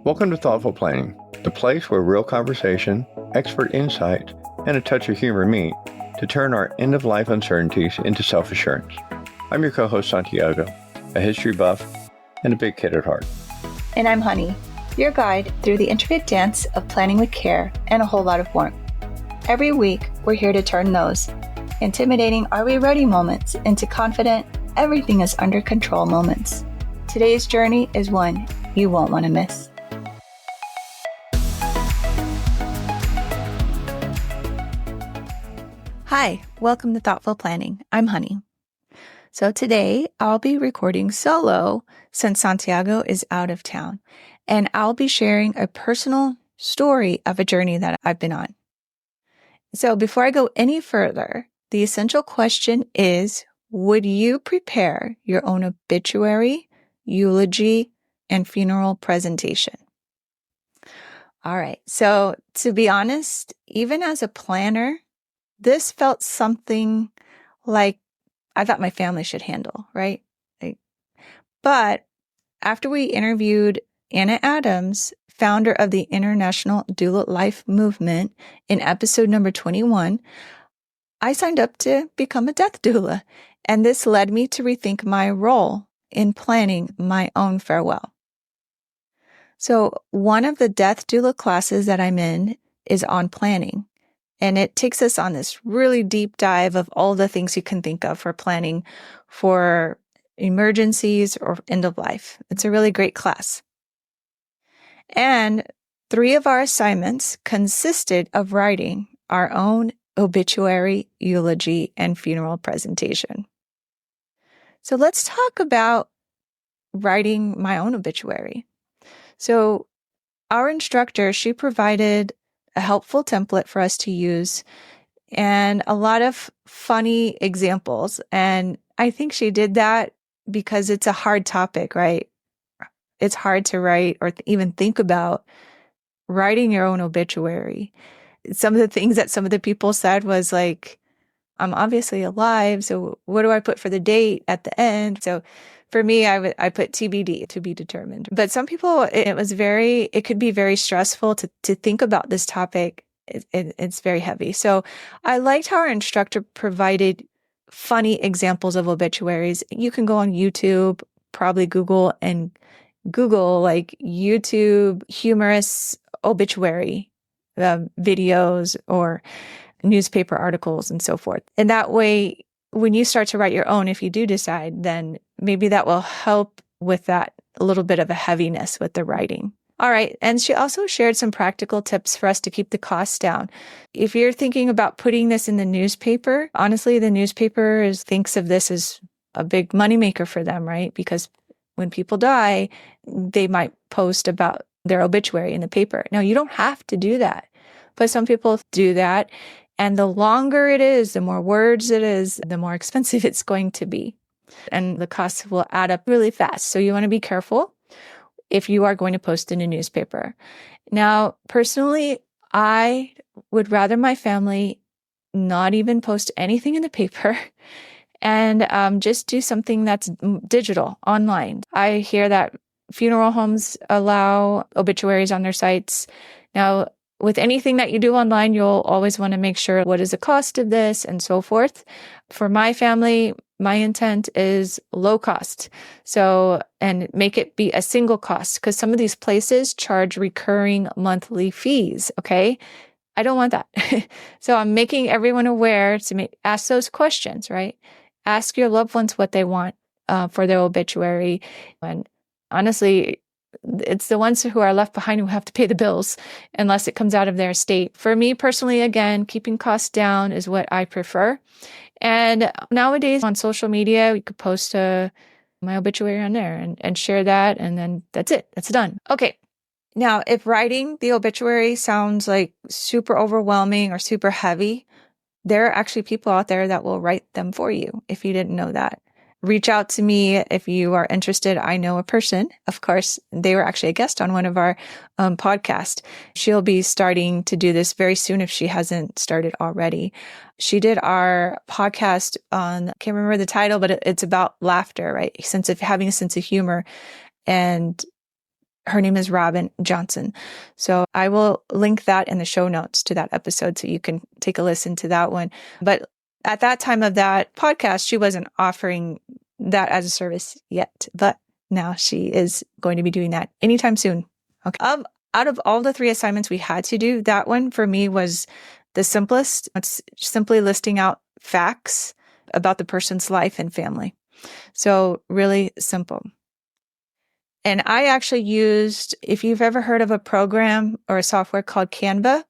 Welcome to Thoughtful Planning, the place where real conversation, expert insight, and a touch of humor meet to turn our end-of-life uncertainties into self-assurance. I'm your co-host, Santiago, a history buff and a big kid at heart. And I'm Honey, your guide through the intricate dance of planning with care and a whole lot of warmth. Every week, we're here to turn those intimidating "are we ready" moments into confident, everything is under control moments. Today's journey is one you won't want to miss. Hi, welcome to Thoughtful Planning. I'm Honey. So today I'll be recording solo since Santiago is out of town, and I'll be sharing a personal story of a journey that I've been on. So before I go any further, the essential question is, would you prepare your own obituary, eulogy, and funeral presentation? All right. So to be honest, even as a planner, this felt something like I thought my family should handle, right? But after we interviewed Anna Adams, founder of the International Doula Life Movement, in episode number 21, I signed up to become a death doula, and this led me to rethink my role in planning my own farewell. So one of the death doula classes that I'm in is on planning, and it takes us on this really deep dive of all the things you can think of for planning for emergencies or end of life. It's a really great class. And 3 of our assignments consisted of writing our own obituary, eulogy, and funeral presentation. So let's talk about writing my own obituary. So our instructor, she provided a helpful template for us to use and a lot of funny examples. And I think she did that because it's a hard topic, right? It's hard to write or even think about writing your own obituary. Some of the things that some of the people said was like, I'm obviously alive, so what do I put for the date at the end? So for me, I put TBD, to be determined. But some people, it could be very stressful to think about this topic. It's very heavy. So I liked how our instructor provided funny examples of obituaries. You can go on YouTube, probably Google like YouTube humorous obituary videos or newspaper articles and so forth. And that way, when you start to write your own, if you do decide, then maybe that will help with that a little bit of a heaviness with the writing. All right. And she also shared some practical tips for us to keep the costs down. If you're thinking about putting this in the newspaper, honestly, the newspaper thinks of this as a big moneymaker for them, right? Because when people die, they might post about their obituary in the paper. Now, you don't have to do that, but some people do that. And the longer it is, the more words it is, the more expensive it's going to be. And the costs will add up really fast. So you want to be careful if you are going to post in a newspaper. Now, personally, I would rather my family not even post anything in the paper and just do something that's digital, online. I hear that funeral homes allow obituaries on their sites. Now, with anything that you do online, you'll always want to make sure what is the cost of this and so forth. For my family, my intent is low cost. So, and make it be a single cost because some of these places charge recurring monthly fees. Okay. I don't want that. So I'm making everyone aware to ask those questions, right? Ask your loved ones what they want for their obituary. And honestly, it's the ones who are left behind who have to pay the bills unless it comes out of their estate. For me personally, again, keeping costs down is what I prefer. And nowadays on social media, we could post my obituary on there and share that. And then that's it. That's done. Okay. Now, if writing the obituary sounds like super overwhelming or super heavy, there are actually people out there that will write them for you if you didn't know that. Reach out to me if you are interested. I know a person, of course, they were actually a guest on one of our podcasts. She'll be starting to do this very soon if she hasn't started already. She did our podcast on, I can't remember the title, but it's about laughter, right? Having a sense of humor. And Her name is Robin Johnson. So I will link that in the show notes to that episode so you can take a listen to that one. But at that time of that podcast, she wasn't offering that as a service yet, but now she is going to be doing that anytime soon. Okay. Out of all the 3 assignments we had to do, that one for me was the simplest. It's simply listing out facts about the person's life and family. So really simple. And I actually used, if you've ever heard of a program or a software called Canva,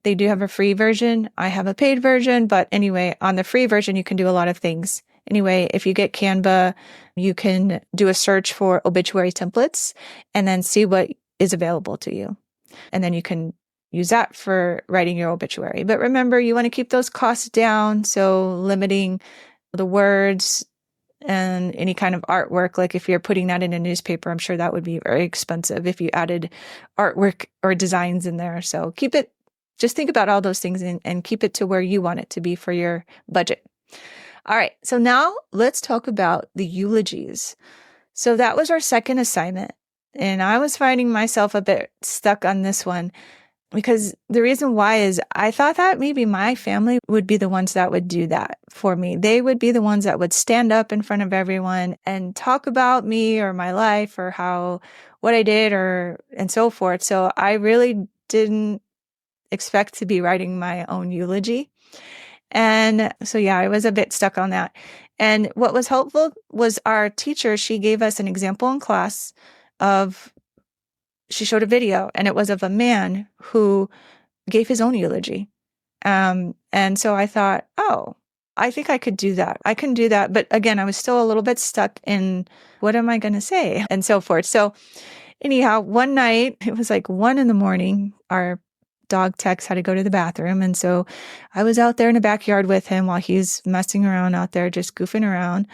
they do have a free version. I have a paid version, but anyway, on the free version, you can do a lot of things. Anyway, if you get Canva, you can do a search for obituary templates and then see what is available to you. And then you can use that for writing your obituary. But remember, you want to keep those costs down. So limiting the words and any kind of artwork, like if you're putting that in a newspaper, I'm sure that would be very expensive if you added artwork or designs in there. So just think about all those things and keep it to where you want it to be for your budget. All right. So now let's talk about the eulogies. So that was our second assignment. And I was finding myself a bit stuck on this one because the reason why is I thought that maybe my family would be the ones that would do that for me. They would be the ones that would stand up in front of everyone and talk about me or my life or what I did and so forth. So I really didn't expect to be writing my own eulogy. And so, yeah, I was a bit stuck on that. And what was helpful was our teacher, she gave us an example in class she showed a video, and it was of a man who gave his own eulogy. And so I thought, oh, I think I could do that. I can do that. But again, I was still a little bit stuck in what am I going to say and so forth. So anyhow, one night, it was like 1 a.m, our dog Tex had to go to the bathroom. And so I was out there in the backyard with him while he's messing around out there, just goofing around.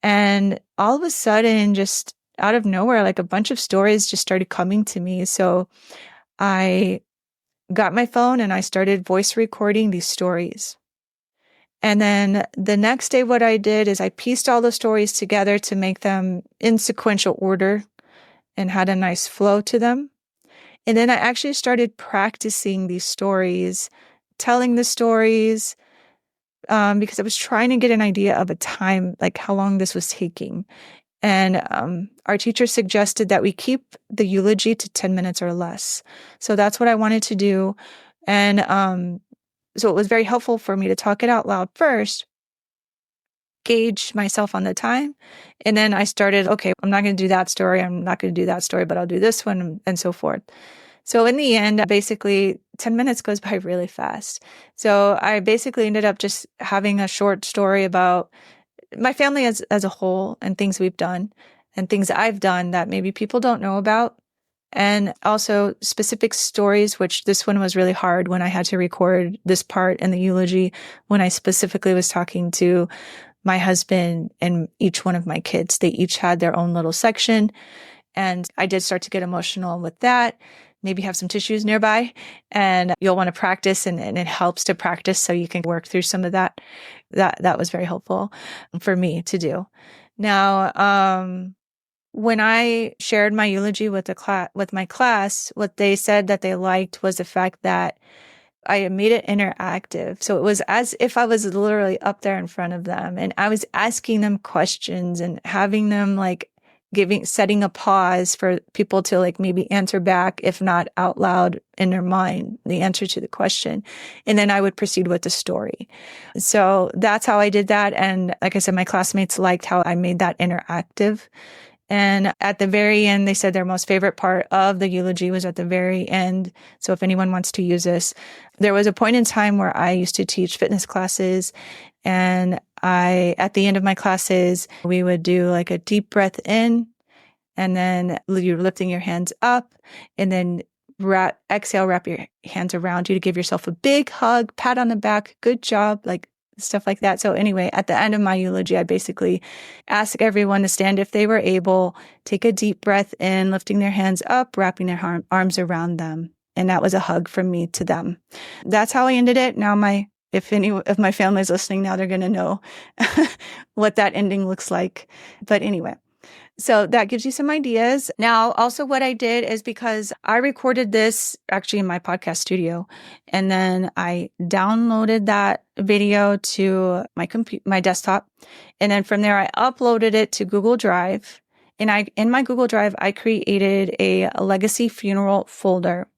And all of a sudden, just out of nowhere, like a bunch of stories just started coming to me. So I got my phone and I started voice recording these stories. And then the next day, what I did is I pieced all the stories together to make them in sequential order and had a nice flow to them. And then I actually started practicing these stories, telling the stories, because I was trying to get an idea of a time, like how long this was taking. And our teacher suggested that we keep the eulogy to 10 minutes or less. So that's what I wanted to do. And so it was very helpful for me to talk it out loud first, gauge myself on the time. And then I started, okay, I'm not going to do that story. I'm not going to do that story, but I'll do this one and so forth. So in the end, basically 10 minutes goes by really fast. So I basically ended up just having a short story about my family as a whole and things we've done and things I've done that maybe people don't know about. And also specific stories, which this one was really hard when I had to record this part in the eulogy when I specifically was talking to my husband and each one of my kids. They each had their own little section. And I did start to get emotional with that. Maybe have some tissues nearby, and you'll want to practice, and it helps to practice so you can work through some of that. That was very helpful for me to do. Now, when I shared my eulogy with my class, what they said that they liked was the fact that I made it interactive. So it was as if I was literally up there in front of them, and I was asking them questions and having them setting a pause for people to maybe answer back, if not out loud in their mind, the answer to the question. And then I would proceed with the story. So that's how I did that. And like I said, my classmates liked how I made that interactive. And at the very end, they said their most favorite part of the eulogy was at the very end. So if anyone wants to use this, there was a point in time where I used to teach fitness classes, and at the end of my classes, we would do a deep breath in, and then you're lifting your hands up, and then exhale, wrap your hands around you to give yourself a big hug, pat on the back, good job, stuff like that. So anyway, at the end of my eulogy, I basically ask everyone to stand if they were able, take a deep breath in, lifting their hands up, wrapping their arms around them. And that was a hug from me to them. That's how I ended it. Now if any of my family is listening now, they're going to know what that ending looks like. But anyway, So that gives you some ideas. Now, also what I did is because I recorded this actually in my podcast studio, and then I downloaded that video to my desktop. And then from there, I uploaded it to Google Drive. And in my Google Drive, I created a legacy funeral folder.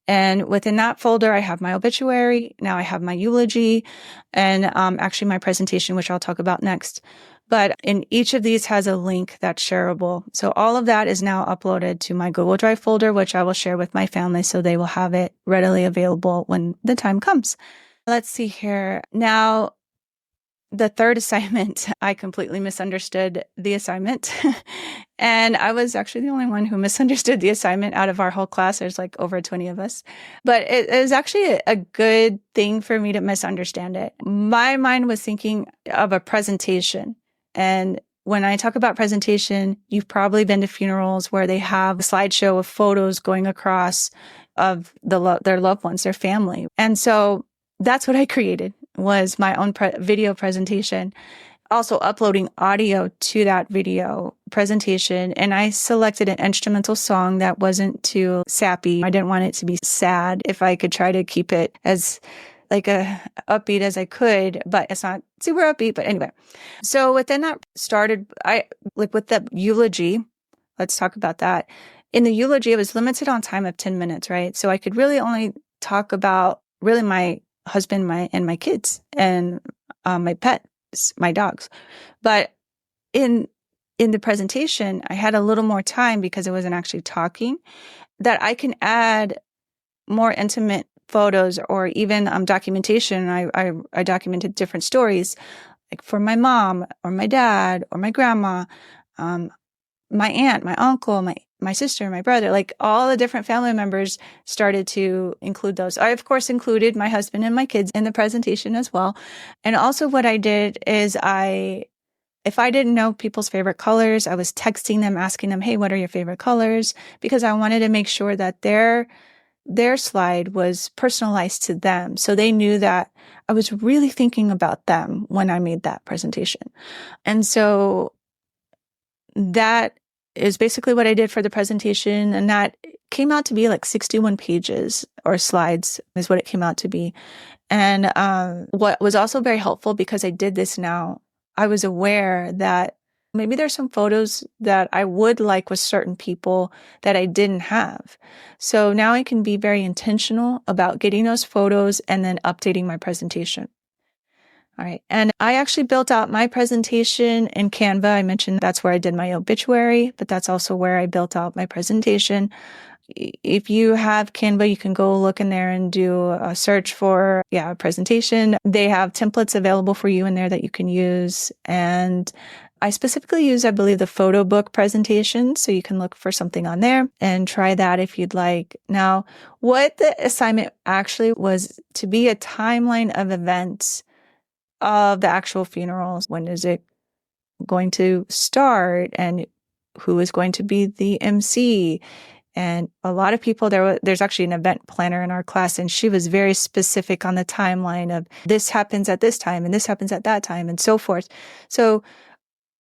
And within that folder, I have my obituary. Now I have my eulogy and actually my presentation, which I'll talk about next. But in each of these has a link that's shareable. So all of that is now uploaded to my Google Drive folder, which I will share with my family so they will have it readily available when the time comes. Let's see here. Now, the third assignment, I completely misunderstood the assignment. And I was actually the only one who misunderstood the assignment out of our whole class. There's like over 20 of us. But it was actually a good thing for me to misunderstand it. My mind was thinking of a presentation. And when I talk about presentation, you've probably been to funerals where they have a slideshow of photos going across of their loved ones, their family. And so that's what I created, was my own video presentation, also uploading audio to that video presentation. And I selected an instrumental song that wasn't too sappy. I didn't want it to be sad if I could try to keep it as like a upbeat as I could, but it's not super upbeat. But anyway, so within that with the eulogy, let's talk about that. In the eulogy, it was limited on time of 10 minutes, right? So I could really only talk about really my husband, and my kids and my pets, my dogs. But in the presentation, I had a little more time because I wasn't actually talking, that I can add more intimate photos or even documentation. I documented different stories, like for my mom or my dad or my grandma, my aunt, my uncle, my sister, my brother, like all the different family members started to include those. I, of course, included my husband and my kids in the presentation as well. And also what I did is if I didn't know people's favorite colors, I was texting them, asking them, hey, what are your favorite colors? Because I wanted to make sure that their slide was personalized to them. So they knew that I was really thinking about them when I made that presentation. And so that is basically what I did for the presentation. And that came out to be like 61 pages or slides is what it came out to be. And what was also very helpful, because I did this now, I was aware that maybe there's some photos that I would like with certain people that I didn't have. So now I can be very intentional about getting those photos and then updating my presentation. All right. And I actually built out my presentation in Canva. I mentioned that's where I did my obituary, but that's also where I built out my presentation. If you have Canva, you can go look in there and do a search for, a presentation. They have templates available for you in there that you can use. And I specifically use, I believe, the photo book presentation. So you can look for something on there and try that if you'd like. Now, what the assignment actually was to be a timeline of events of the actual funerals. When is it going to start? And who is going to be the MC? And a lot of people, there's actually an event planner in our class, and she was very specific on the timeline of this happens at this time and this happens at that time and so forth. So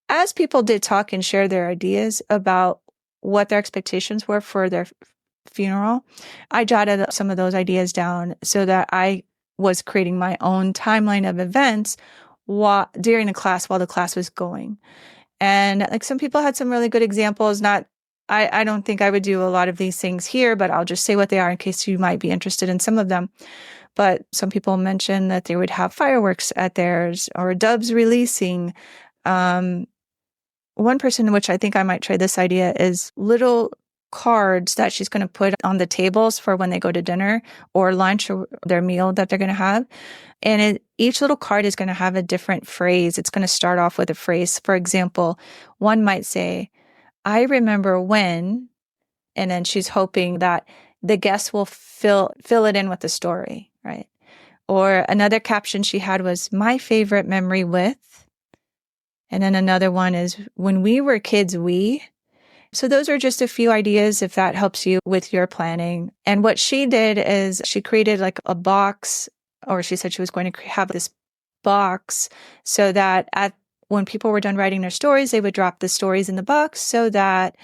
as people did talk and share their ideas about what their expectations were for their funeral, I jotted some of those ideas down so that I was creating my own timeline of events during the class while the class was going. And like some people had some really good examples. I don't think I would do a lot of these things here, but I'll just say what they are in case you might be interested in some of them. But some people mentioned that they would have fireworks at theirs or doves releasing. One person, which I think I might try this idea, is little cards that she's going to put on the tables for when they go to dinner or lunch or their meal that they're going to have. And each little card is going to have a different phrase. It's going to start off with a phrase. For example, one might say, I remember when, and then she's hoping that the guests will fill it in with the story, right? Or another caption she had was, my favorite memory with, and then another one is, when we were kids, we. So those are just a few ideas if that helps you with your planning. And what she did is she created like a box, or she said she was going to have this box so that when people were done writing their stories, they would drop the stories in the box so that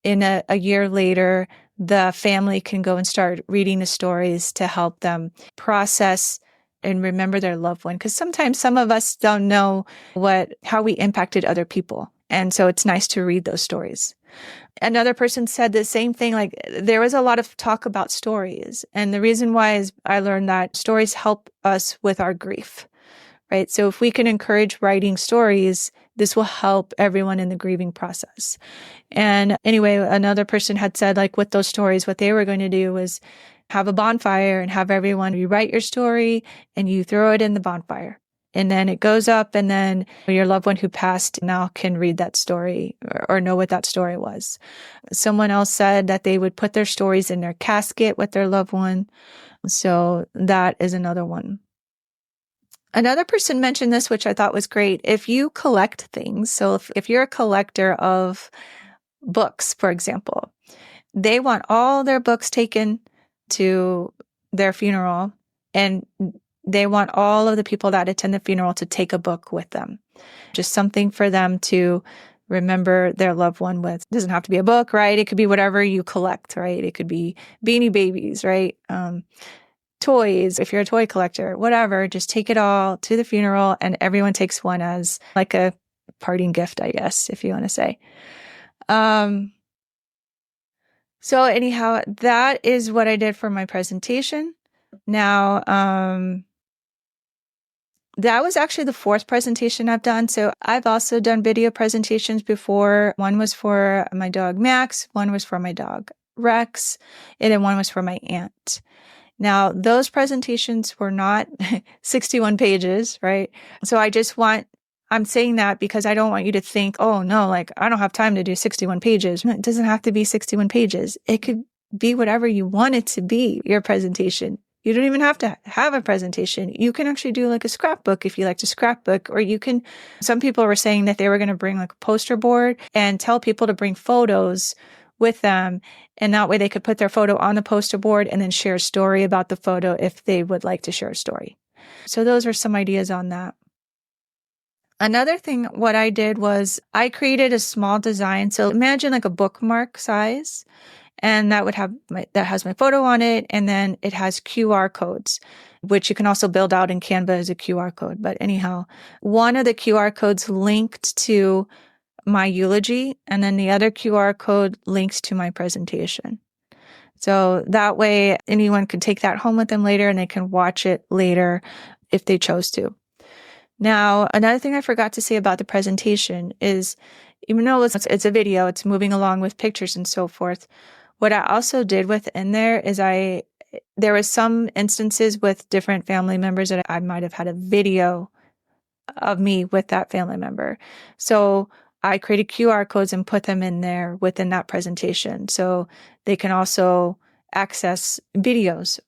in a year later, the family can go and start reading the stories to help them process and remember their loved one. Because sometimes some of us don't know how we impacted other people. And so it's nice to read those stories. Another person said the same thing, like there was a lot of talk about stories. And the reason why is I learned that stories help us with our grief, right? So if we can encourage writing stories, this will help everyone in the grieving process. And anyway, another person had said, like with those stories, what they were going to do was have a bonfire and have everyone rewrite your story and you throw it in the bonfire. And then it goes up and then your loved one who passed now can read that story or know what that story was. Someone else said that they would put their stories in their casket with their loved one. So that is another one. Another person mentioned this, which I thought was great. If you collect things, so if you're a collector of books, for example, they want all their books taken to their funeral and they want all of the people that attend the funeral to take a book with them. Just something for them to remember their loved one with. It doesn't have to be a book, right? It could be whatever you collect, right? It could be Beanie Babies, right? Toys, if you're a toy collector, whatever, just take it all to the funeral and everyone takes one as like a parting gift, I guess, if you want to say. So anyhow, that is what I did for my presentation. Now, that was actually the fourth presentation I've done. So I've also done video presentations before. One was for my dog, Max. One was for my dog, Rex. And then one was for my aunt. Now, those presentations were not 61 pages, right? So I'm saying that because I don't want you to think, oh no, like I don't have time to do 61 pages. It doesn't have to be 61 pages. It could be whatever you want it to be, your presentation. You don't even have to have a presentation. You can actually do like a scrapbook if you like to scrapbook, or some people were saying that they were going to bring like a poster board and tell people to bring photos with them. And that way they could put their photo on the poster board and then share a story about the photo if they would like to share a story. So those are some ideas on that. Another thing, what I did was I created a small design. So imagine like a bookmark size. And that has my photo on it. And then it has QR codes, which you can also build out in Canva as a QR code. But anyhow, one of the QR codes linked to my eulogy, and then the other QR code links to my presentation. So that way anyone can take that home with them later and they can watch it later if they chose to. Now, another thing I forgot to say about the presentation is, even though it's a video, it's moving along with pictures and so forth. What I also did within there is there was some instances with different family members that I might have had a video of me with that family member. So I created QR codes and put them in there within that presentation. So they can also access videos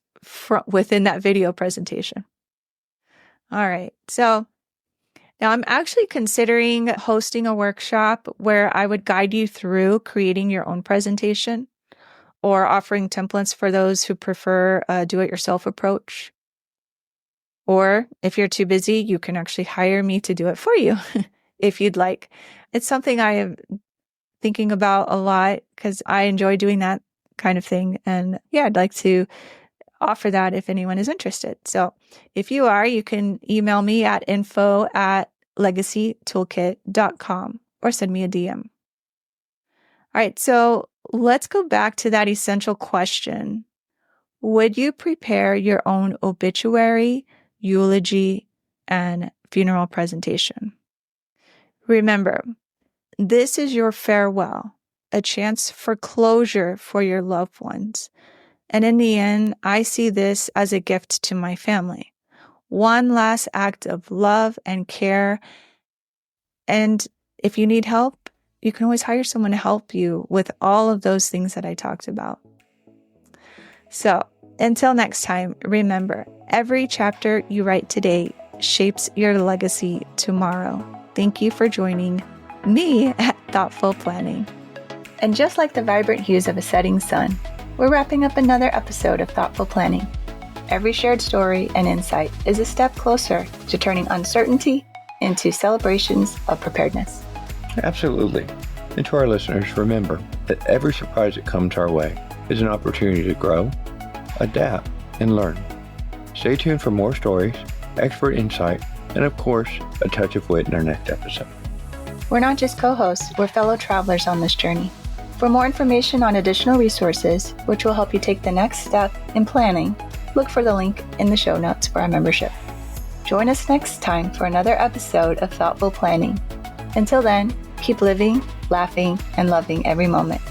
within that video presentation. All right. So now I'm actually considering hosting a workshop where I would guide you through creating your own presentation, or offering templates for those who prefer a do-it-yourself approach. Or if you're too busy, you can actually hire me to do it for you if you'd like. It's something I am thinking about a lot because I enjoy doing that kind of thing. And yeah, I'd like to offer that if anyone is interested. So if you are, you can email me at info@legacytoolkit.com or send me a DM. All right, so let's go back to that essential question. Would you prepare your own obituary, eulogy, and funeral presentation? Remember, this is your farewell, a chance for closure for your loved ones. And in the end, I see this as a gift to my family. One last act of love and care. And if you need help, you can always hire someone to help you with all of those things that I talked about. So until next time, remember, every chapter you write today shapes your legacy tomorrow. Thank you for joining me at Thoughtful Planning. And just like the vibrant hues of a setting sun, we're wrapping up another episode of Thoughtful Planning. Every shared story and insight is a step closer to turning uncertainty into celebrations of preparedness. Absolutely. And to our listeners, remember that every surprise that comes our way is an opportunity to grow, adapt, and learn. Stay tuned for more stories, expert insight, and of course, a touch of wit in our next episode. We're not just co-hosts, we're fellow travelers on this journey. For more information on additional resources, which will help you take the next step in planning, look for the link in the show notes for our membership. Join us next time for another episode of Thoughtful Planning. Until then, keep living, laughing, and loving every moment.